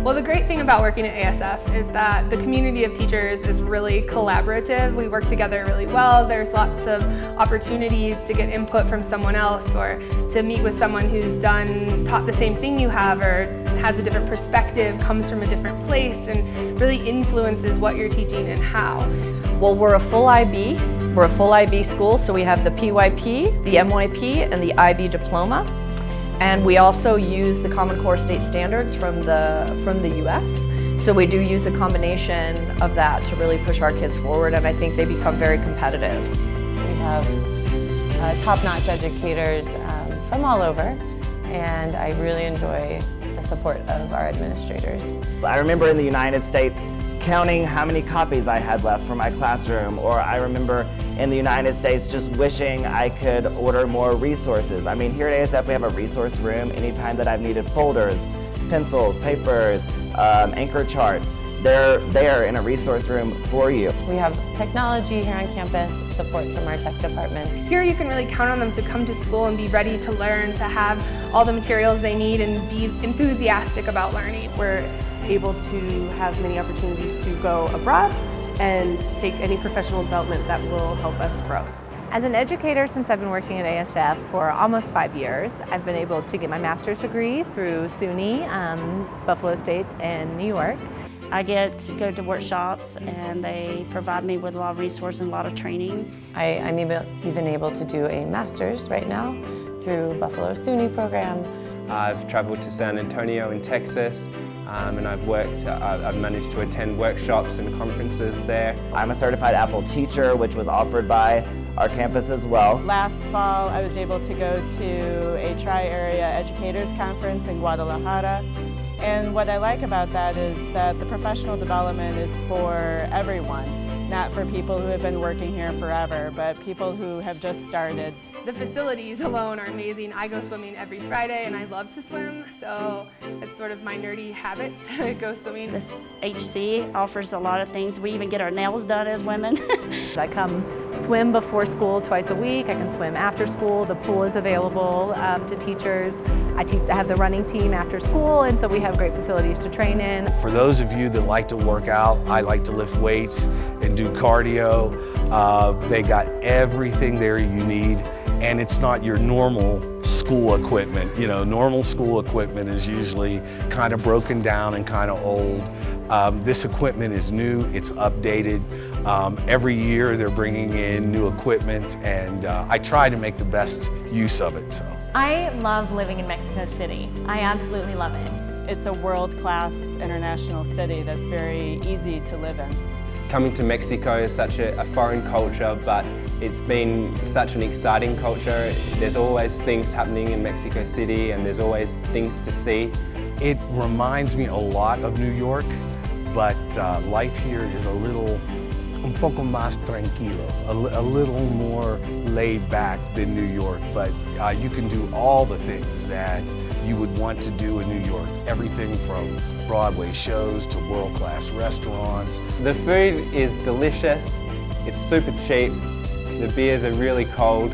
Well, the great thing about working at ASF is that the community of teachers is really collaborative. We work together really well. There's lots of opportunities to get input from someone else or to meet with someone who's taught the same thing you have or has a different perspective, comes from a different place, and really influences what you're teaching and how. Well, we're a full IB. We're a full IB school, so we have the PYP, the MYP, and the IB diploma. And we also use the Common Core state standards from the US. So we do use a combination of that to really push our kids forward, and I think they become very competitive. We have top-notch educators from all over, and I really enjoy the support of our administrators. I remember in the United States counting how many copies I had left for my classroom, or I remember in the United States just wishing I could order more resources. I mean, here at ASF we have a resource room. Anytime that I've needed folders, pencils, papers, anchor charts, they're there in a resource room for you. We have technology here on campus, support from our tech department. Here you can really count on them to come to school and be ready to learn, to have all the materials they need and be enthusiastic about learning. We're able to have many opportunities to go abroad and take any professional development that will help us grow. As an educator, since I've been working at ASF for almost 5 years, I've been able to get my master's degree through SUNY, Buffalo State in New York. I get to go to workshops and they provide me with a lot of resources and a lot of training. I'm even able to do a master's right now through Buffalo SUNY program. I've traveled to San Antonio in Texas, and I've managed to attend workshops and conferences there. I'm a certified Apple teacher, which was offered by our campus as well. Last fall, I was able to go to a Tri-Area Educators Conference in Guadalajara. And what I like about that is that the professional development is for everyone, not for people who have been working here forever, but people who have just started. The facilities alone are amazing. I go swimming every Friday and I love to swim, so it's sort of my nerdy habit to go swimming. This HC offers a lot of things. We even get our nails done as women. I come swim before school twice a week. I can swim after school. The pool is available to teachers. I have the running team after school, and so we have great facilities to train in. For those of you that like to work out, I like to lift weights and do cardio. They got everything there you need. And it's not your normal school equipment. You know, normal school equipment is usually kind of broken down and kind of old. This equipment is new, it's updated. Every year they're bringing in new equipment, and I try to make the best use of it. So. I love living in Mexico City. I absolutely love it. It's a world-class international city that's very easy to live in. Coming to Mexico is such a foreign culture, but it's been such an exciting culture. There's always things happening in Mexico City and there's always things to see. It reminds me a lot of New York, but life here is un poco más tranquilo, a little more laid back than New York, but you can do all the things that you would want to do in New York. Everything from Broadway shows to world-class restaurants. The food is delicious, it's super cheap, the beers are really cold,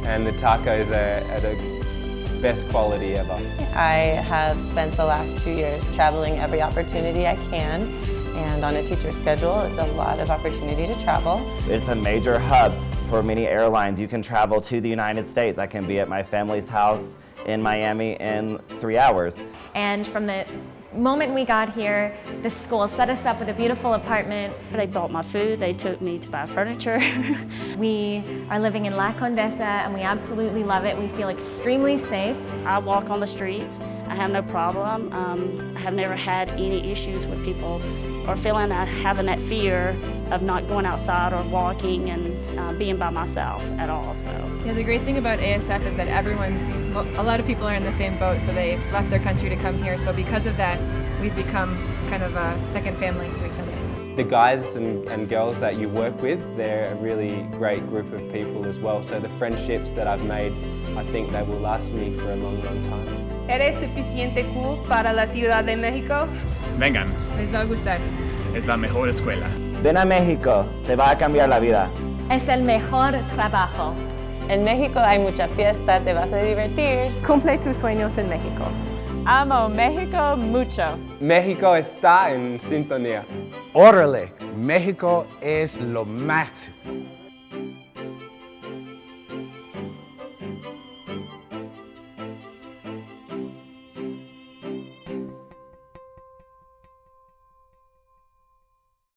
and the tacos are the best quality ever. I have spent the last 2 years traveling every opportunity I can, and on a teacher schedule, it's a lot of opportunity to travel. It's a major hub for many airlines. You can travel to the United States. I can be at my family's house in Miami in 3 hours. And from the moment we got here, the school set us up with a beautiful apartment. They bought my food, they took me to buy furniture. We are living in La Condesa and we absolutely love it. We feel extremely safe. I walk on the streets, I have no problem. I have never had any issues with people or having that fear of not going outside or walking and being by myself at all. So. Yeah, the great thing about ASF is that a lot of people are in the same boat, so they left their country to come here. So because of that, we've become kind of a second family to each other. The guys and girls that you work with, they're a really great group of people as well. So the friendships that I've made, I think they will last me for a long, long time. ¿Eres suficiente cool para la Ciudad de México? Vengan. Les va a gustar. Es la mejor escuela. Ven a México, te va a cambiar la vida. Es el mejor trabajo. En México hay mucha fiesta, te vas a divertir. Cumple tus sueños en México. Amo Mexico mucho. México está en sintonía. Órale, México es lo máximo.